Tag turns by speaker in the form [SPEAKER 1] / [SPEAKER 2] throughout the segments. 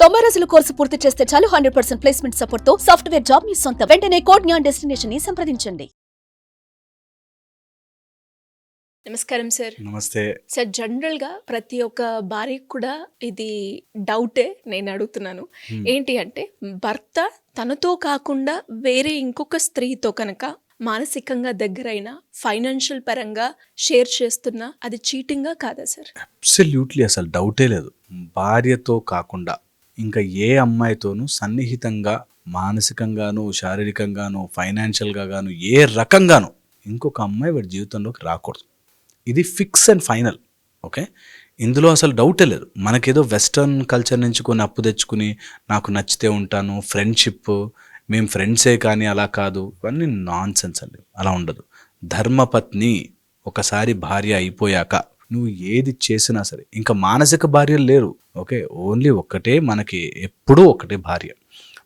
[SPEAKER 1] 90 రోజుల కోర్సు పూర్తి చేస్తే చాలు 100% ప్లేస్మెంట్ సపోర్ట్ తో సాఫ్ట్వేర్ జాబ్ మీ సొంతం. వెంటనే కోడ్ జ్ఞాన్ డెస్టినేషన్ ని సంప్రదించండి. నమస్కారం సార్.
[SPEAKER 2] నమస్తే
[SPEAKER 1] సార్, జనరల్ గా ప్రతి ఒక్క భార్యకు కూడా ఇది డౌటే నేను అడుగుతున్నాను. ఏంటి అంటే, భర్త తనతో కాకుండా వేరే ఇంకొక స్త్రీతో కనుక మానసికంగా దగ్గరైనా ఫైనాన్షియల్ పరంగా షేర్ చేస్తున్నా అది చీటింగా కాదా సార్?
[SPEAKER 2] అబ్సల్యూట్లీ, అసలు డౌటే లేదు. భార్యతో కాకుండా ఇంకా ఏ అమ్మాయితోనూ సన్నిహితంగా మానసికంగాను, శారీరకంగాను, ఫైనాన్షియల్గా గాను ఏ రకంగాను ఇంకొక అమ్మాయి వాడి జీవితంలోకి రాకూడదు. ఇది ఫిక్స్ అండ్ ఫైనల్. ఓకే, ఇందులో అసలు డౌటే లేదు. మనకేదో వెస్టర్న్ కల్చర్ నుంచి కొన్ని అప్పు తెచ్చుకుని నాకు నచ్చితే ఉంటాను, ఫ్రెండ్షిప్, మేము ఫ్రెండ్సే కానీ అలా కాదు, ఇవన్నీ నాన్ సెన్స్ అండి. అలా ఉండదు. ధర్మపత్ని ఒకసారి భార్య అయిపోయాక నువ్వు ఏది చేసినా సరే, ఇంకా మానసిక భార్యలు లేరు. ఓకే, ఓన్లీ ఒక్కటే, మనకి ఎప్పుడూ ఒకటే భార్య.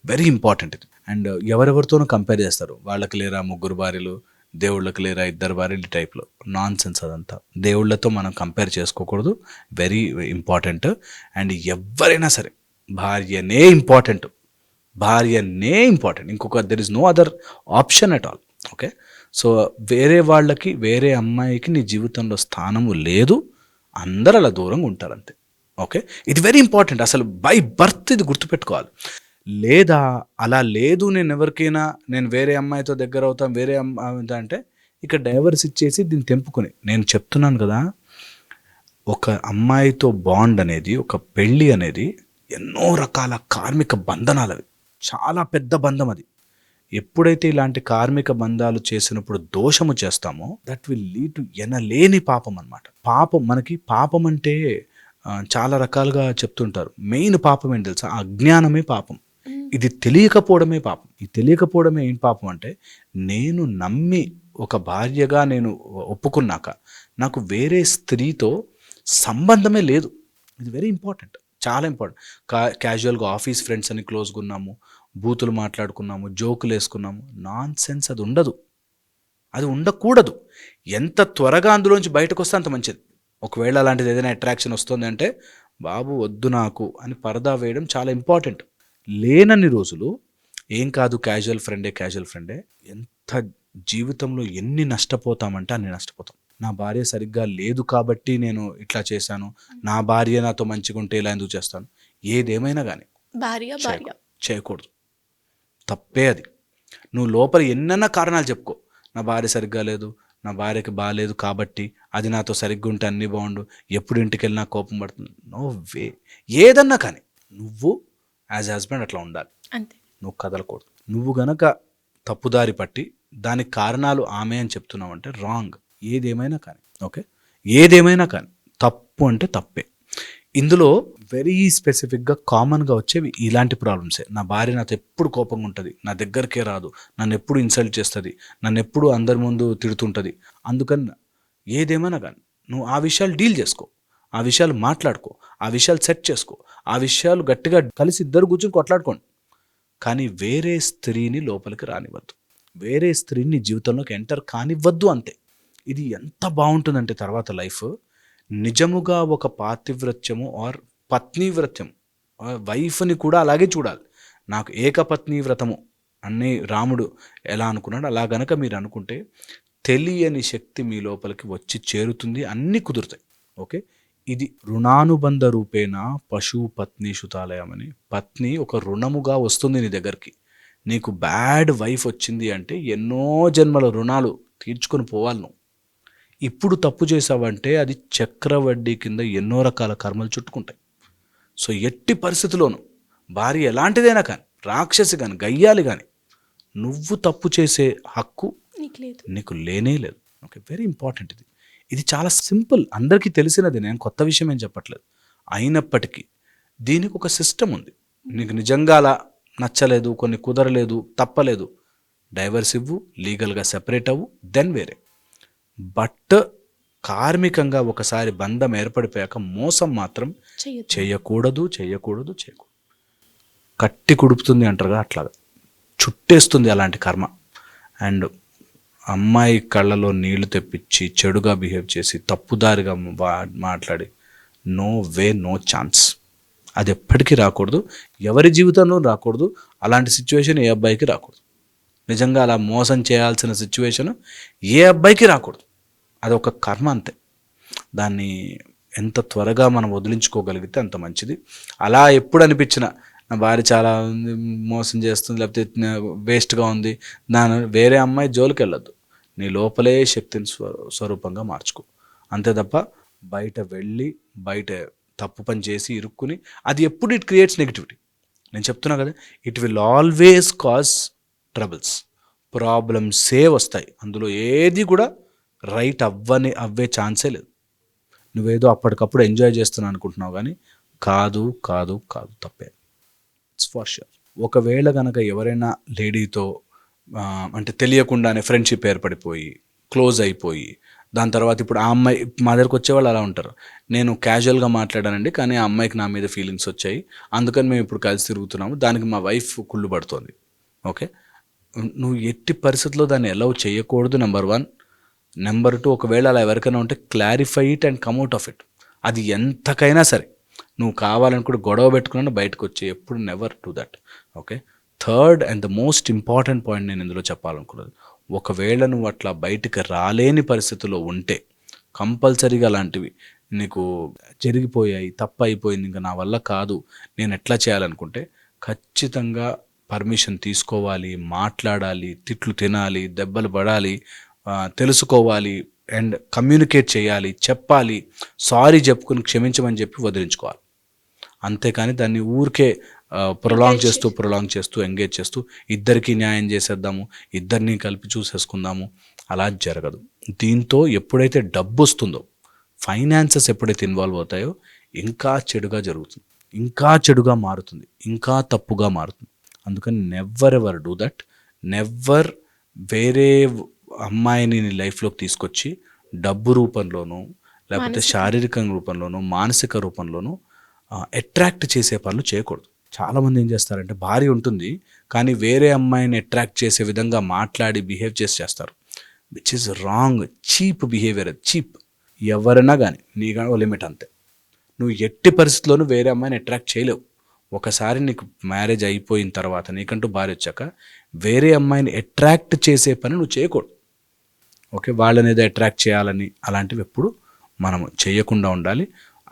[SPEAKER 2] వెరీ ఇంపార్టెంట్ ఇది. అండ్ ఎవరెవరితోనూ కంపేర్ చేస్తారు, వాళ్ళకి లేరా 3 భార్యలు, దేవుళ్ళకి లేరా 2 భార్యలు, టైప్లో నాన్ సెన్స్ అదంతా. దేవుళ్ళతో మనం కంపేర్ చేసుకోకూడదు. Very important. అండ్ ఎవరైనా సరే భార్యనే ఇంపార్టెంట్, భార్యనే ఇంపార్టెంట్. ఇంకొక there is no other option at all. Okay, so వేరే వాళ్ళకి, వేరే అమ్మాయికి నీ జీవితంలో స్థానము లేదు. అందరూ అలా దూరంగా ఉంటారంతే. ఓకే, ఇది వెరీ ఇంపార్టెంట్. అసలు బై బర్త్ ఇది గుర్తుపెట్టుకోవాలి. లేదా అలా లేదు, నేను ఎవరికైనా నేను వేరే అమ్మాయితో దగ్గర అవుతాం, వేరే అమ్మాయి అంటే ఇక డైవర్స్ ఇచ్చేసి దీన్ని తెంపుకొని, నేను చెప్తున్నాను కదా, ఒక అమ్మాయితో బాండ్ అనేది, ఒక పెళ్ళి అనేది ఎన్నో రకాల కార్మిక బంధనాలు. అవి చాలా పెద్ద బంధం. అది ఎప్పుడైతే ఇలాంటి కార్మిక బంధాలు చేసినప్పుడు దోషము చేస్తామో, దట్ విల్ లీడ్ టు ఎనలేని పాపం అన్నమాట. పాపం, మనకి పాపం అంటే చాలా రకాలుగా చెప్తుంటారు. మెయిన్ పాపం ఏంటి తెలుసా? అజ్ఞానమే పాపం. ఇది తెలియకపోవడమే పాపం. ఈ తెలియకపోవడమే ఏం పాపం అంటే, నేను నమ్మి ఒక భార్యగా నేను ఒప్పుకున్నాక నాకు వేరే స్త్రీతో సంబంధమే లేదు. ఇది వెరీ ఇంపార్టెంట్, చాలా ఇంపార్టెంట్. క్యాజువల్గా ఆఫీస్ ఫ్రెండ్స్ అని క్లోజ్గా ఉన్నాము, బూతులు మాట్లాడుకున్నాము, జోకులు వేసుకున్నాము, నాన్ సెన్స్. అది ఉండదు, అది ఉండకూడదు. ఎంత త్వరగా అందులోంచి బయటకు వస్తే అంత మంచిది. ఒకవేళ అలాంటిది ఏదైనా అట్రాక్షన్ వస్తుంది అంటే, బాబు వద్దు నాకు అని పరదా వేయడం చాలా ఇంపార్టెంట్. లేనన్ని రోజులు ఏం కాదు, క్యాజువల్ ఫ్రెండే. ఎంత జీవితంలో ఎన్ని నష్టపోతామంటే అన్ని నష్టపోతాం. నా భార్య సరిగ్గా లేదు కాబట్టి నేను ఇట్లా చేశాను, నా భార్య నాతో మంచిగా ఉంటే ఇలా ఎందుకు చేస్తాను, ఏదేమైనా కానీ
[SPEAKER 1] భార్య
[SPEAKER 2] చేయకూడదు. తప్పే అది. నువ్వు లోపల ఎన్నైనా కారణాలు చెప్పుకో, నా భార్య సరిగ్గా లేదు, నా భార్యకి బాగాలేదు కాబట్టి, అది నాతో సరిగ్గా ఉంటే అన్నీ బాగుండు, ఎప్పుడు ఇంటికి వెళ్ళినా కోపం పడుతుంది. No way. ఏదన్నా కానీ నువ్వు యాజ్ హస్బెండ్ అట్లా ఉండాలి
[SPEAKER 1] అంతే.
[SPEAKER 2] నువ్వు కదలకూడదు. నువ్వు గనక తప్పుదారి పట్టి దానికి కారణాలు ఆమె అని చెప్తున్నావు అంటే రాంగ్. ఏదేమైనా కానీ, ఓకే, ఏదేమైనా కానీ తప్పు అంటే తప్పే. ఇందులో వెరీ స్పెసిఫిక్గా కామన్గా వచ్చేవి ఇలాంటి ప్రాబ్లమ్సే. నా భార్య నాతో ఎప్పుడు కోపంగా ఉంటుంది, నా దగ్గరికే రాదు, నన్ను ఎప్పుడు ఇన్సల్ట్ చేస్తుంది, నన్ను ఎప్పుడు అందరి ముందు తిడుతుంటుంది. అందుకని ఏదేమైనా కానీ నువ్వు ఆ విషయాలు డీల్ చేసుకో, ఆ విషయాలు మాట్లాడుకో, ఆ విషయాలు సెట్ చేసుకో, ఆ విషయాలు గట్టిగా కలిసి ఇద్దరు కూర్చొని కొట్లాడుకోండి. కానీ వేరే స్త్రీని లోపలికి రానివ్వద్దు, వేరే స్త్రీని జీవితంలోకి ఎంటర్ కానివ్వద్దు. అంతే. ఇది ఎంత బాగుంటుందంటే తర్వాత లైఫ్ నిజముగా ఒక పాతివ్రత్యము ఆర్ పత్నీవ్రత్యం, వైఫ్ని కూడా అలాగే చూడాలి. నాకు ఏకపత్ని వ్రతము అన్నీ రాముడు ఎలా అనుకున్నాడు, అలా గనక మీరు అనుకుంటే తెలియని శక్తి మీ లోపలికి వచ్చి చేరుతుంది, అన్నీ కుదురుతాయి. ఓకే, ఇది రుణానుబంధ రూపేణ పశు పత్ని శుతాలయం అని. పత్ని ఒక రుణముగా వస్తుంది నీ దగ్గరికి. నీకు బ్యాడ్ వైఫ్ వచ్చింది అంటే ఎన్నో జన్మల రుణాలు తీర్చుకొని పోవాలి నువ్వు. ఇప్పుడు తప్పు చేసావంటే అది చక్రవడ్డీ కింద ఎన్నో రకాల కర్మలు చుట్టుకుంటాయి. సో ఎట్టి పరిస్థితుల్లోనూ భార్య ఎలాంటిదైనా కానీ, రాక్షసి కానీ, గయ్యాలి కానీ, నువ్వు తప్పు చేసే హక్కు నీకు లేనే లేదు. Okay, very important. ఇది చాలా సింపుల్, అందరికీ తెలిసినది, నేను కొత్త విషయం ఏం చెప్పట్లేదు. అయినప్పటికీ దీనికి ఒక సిస్టమ్ ఉంది. నీకు నిజంగా అలా నచ్చలేదు, కొన్ని కుదరలేదు, తప్పలేదు, డైవర్స్ ఇవ్వు, లీగల్గా సెపరేట్ అవ్వు, దెన్ వేరే. బట్ కార్మికంగా ఒకసారి బంధం ఏర్పడిపోయాక మోసం మాత్రం చేయకూడదు. కట్టి కుడుపుతుంది అంటారుగా, అట్లాగా చుట్టేస్తుంది అలాంటి కర్మ. అండ్ అమ్మాయి కళ్ళలో నీళ్లు తెప్పించి చెడుగా బిహేవ్ చేసి తప్పుదారిగా మాట్లాడి నో వే, నో ఛాన్స్. అది ఎప్పటికీ రాకూడదు, ఎవరి జీవితంలో రాకూడదు. అలాంటి సిచ్యువేషన్ ఏ అబ్బాయికి రాకూడదు. నిజంగా అలా మోసం చేయాల్సిన సిచ్యువేషన్ ఏ అబ్బాయికి రాకూడదు. అది ఒక కర్మ అంతే. దాన్ని ఎంత త్వరగా మనం వదిలించుకోగలిగితే అంత మంచిది. అలా ఎప్పుడు అనిపించినా నా భార్య చాలా మోసం చేస్తుంది, లేకపోతే వేస్ట్గా ఉంది, దాని వేరే అమ్మాయి జోలికి వెళ్ళొద్దు. నీ లోపలే శక్తిని స్వరూపంగా మార్చుకో. అంతే తప్ప బయట వెళ్ళి బయట తప్పు పని చేసి ఇరుక్కుని అది ఎప్పుడు ఇట్ క్రియేట్స్ నెగిటివిటీ. నేను చెప్తున్నా కదా, it will always cause troubles, ప్రాబ్లమ్సే వస్తాయి. అందులో ఏది కూడా రైట్ అవ్వే ఛాన్సే లేదు. నువ్వేదో అప్పటికప్పుడు ఎంజాయ్ చేస్తున్నావు అనుకుంటున్నావు, కానీ కాదు కాదు కాదు, తప్పే. It's for sure. ఒకవేళ కనుక ఎవరైనా లేడీతో అంటే తెలియకుండానే ఫ్రెండ్షిప్ ఏర్పడిపోయి క్లోజ్ అయిపోయి దాని తర్వాత ఇప్పుడు ఆ అమ్మాయి మా దగ్గరకు వచ్చేవాళ్ళు అలా ఉంటారు. నేను క్యాజువల్గా మాట్లాడానండి, కానీ ఆ అమ్మాయికి నా మీద ఫీలింగ్స్ వచ్చాయి, అందుకని మేము ఇప్పుడు కలిసి తిరుగుతున్నాము, దానికి మా వైఫ్ కుళ్ళు పడుతుంది. ఓకే, నువ్వు ఎట్టి పరిస్థితుల్లో దాన్ని అలౌ చేయకూడదు, నెంబర్ 1. నెంబర్ 2, ఒకవేళ అలా ఎవరికైనా ఉంటే clarify it and come out of it. అది ఎంతకైనా సరే నువ్వు కావాలని కూడా గొడవ పెట్టుకున్నా బయటకు వచ్చే, ఎప్పుడు never do that. Okay, third and the most important point నేను ఇందులో చెప్పాలనుకున్నది, ఒకవేళ నువ్వు అట్లా బయటికి రాలేని పరిస్థితుల్లో ఉంటే కంపల్సరీగా అలాంటివి నీకు జరిగిపోయాయి, తప్పు అయిపోయింది, ఇంకా నా వల్ల కాదు, నేను ఎట్లా చేయాలనుకుంటే ఖచ్చితంగా పర్మిషన్ తీసుకోవాలి, మాట్లాడాలి, తిట్లు తినాలి, దెబ్బలు పడాలి, తెలుసుకోవాలి అండ్ కమ్యూనికేట్ చేయాలి, చెప్పాలి, సారీ చెప్పుకుని క్షమించమని చెప్పి వదిలించుకోవాలి. అంతేకాని దాన్ని ఊరికే ప్రొలాంగ్ చేస్తూ ఎంగేజ్ చేస్తూ ఇద్దరికి న్యాయం చేసేద్దాము, ఇద్దరిని కలిపి చూసేసుకుందాము, అలా జరగదు. దీంతో ఎప్పుడైతే డబ్బు వస్తుందో, ఫైనాన్సెస్ ఎప్పుడైతే ఇన్వాల్వ్ అవుతాయో ఇంకా చెడుగా జరుగుతుంది, ఇంకా చెడుగా మారుతుంది, ఇంకా తప్పుగా మారుతుంది. అందుకని never ever do that. Never వేరే అమ్మాయిని నీ లైఫ్లోకి తీసుకొచ్చి డబ్బు రూపంలోనూ లేకపోతే శారీరక రూపంలోనూ మానసిక రూపంలోనూ అట్రాక్ట్ చేసే పనులు చేయకూడదు. చాలామంది ఏం చేస్తారంటే భార్య ఉంటుంది కానీ వేరే అమ్మాయిని అట్రాక్ట్ చేసే విధంగా మాట్లాడి బిహేవ్ చేస్తారు, which is wrong. Cheap behaviour, cheap. ఎవరైనా కానీ నీ కానీ ఓ లిమిట్ అంతే. నువ్వు ఎట్టి పరిస్థితుల్లోనూ వేరే అమ్మాయిని అట్రాక్ట్ చేయలేవు. ఒకసారి నీకు మ్యారేజ్ అయిపోయిన తర్వాత నీకంటూ భార్య వచ్చాక వేరే అమ్మాయిని అట్రాక్ట్ చేసే పని నువ్వు చేయకూడదు. ఓకే, వాళ్ళని ఏదో అట్రాక్ట్ చేయాలని అలాంటివి ఎప్పుడు మనం చేయకుండా ఉండాలి.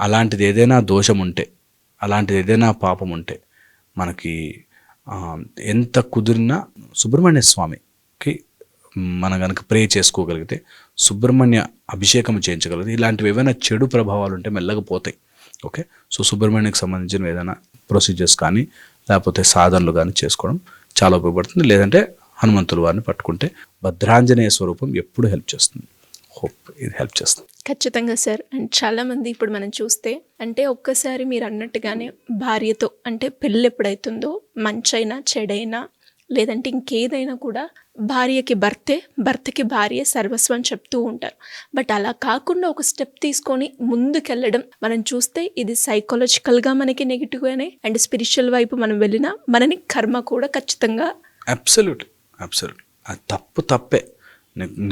[SPEAKER 2] అలాంటిది ఏదైనా దోషం ఉంటే, అలాంటిది ఏదైనా పాపం ఉంటే మనకి ఎంత కుదిరినా సుబ్రహ్మణ్య స్వామికి మనం కనుక ప్రే చేసుకోగలిగితే, సుబ్రహ్మణ్య అభిషేకం చేయించగలిగితే ఇలాంటివి ఏవైనా చెడు ప్రభావాలు ఉంటే మెల్లగా పోతాయి. ఓకే, సో సుబ్రహ్మణ్యకి సంబంధించిన ఏదైనా ప్రొసీజర్స్ కానీ లేకపోతే సాధనలు కానీ చేసుకోవడం చాలా ఉపయోగపడుతుంది. లేదంటే హనుమంతుల వారిని పట్టుకుంటే భద్రాంజనేయ స్వరూపం ఎప్పుడు హెల్ప్ చేస్తుంది. హోప్ ఇది హెల్ప్ చేస్తుంది.
[SPEAKER 1] ఖచ్చితంగా సార్. అండ్ చాలామంది ఇప్పుడు మనం చూస్తే అంటే ఒక్కసారి మీరు అన్నట్టుగానే భార్యతో అంటే పెళ్ళి ఎప్పుడైతుందో మంచైనా చెడైనా లేదంటే ఇంకేదైనా కూడా భార్యకి భర్తే, భర్తకి భార్య సర్వస్వం చెప్తూ ఉంటారు. బట్ అలా కాకుండా ఒక స్టెప్ తీసుకొని ముందుకెళ్ళడం మనం చూస్తే ఇది సైకలాజికల్గా మనకి నెగిటివ్గానే అండ్ స్పిరిచువల్ వైపు మనం వెళ్ళినా మనని కర్మ కూడా ఖచ్చితంగా.
[SPEAKER 2] అబ్సల్యూట్లీ అది తప్పే.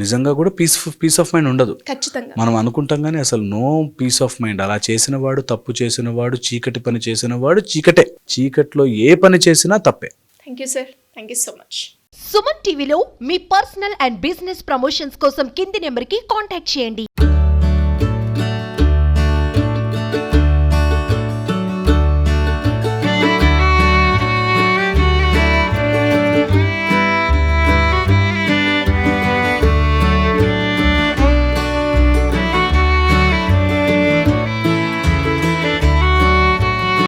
[SPEAKER 2] నిజంగా కూడా పీస్ ఆఫ్ మైండ్ ఉండదు.
[SPEAKER 1] ఖచ్చితంగా
[SPEAKER 2] మనం అనుకుంటాం కానీ అసలు నో పీస్ ఆఫ్ మైండ్. అలా చేసిన వాడు, తప్పు చేసిన వాడు, చీకటి పని చేసిన వాడు చీకటే. చీకట్లో ఏ పని చేసినా తప్పే.
[SPEAKER 1] Thank you sir, thank you so much.
[SPEAKER 3] Suman టీవీలో మీ పర్సనల్ అండ్ బిజినెస్ ప్రమోషన్స్ కోసం కింది నెంబర్కి కాంటాక్ట్ చేయండి.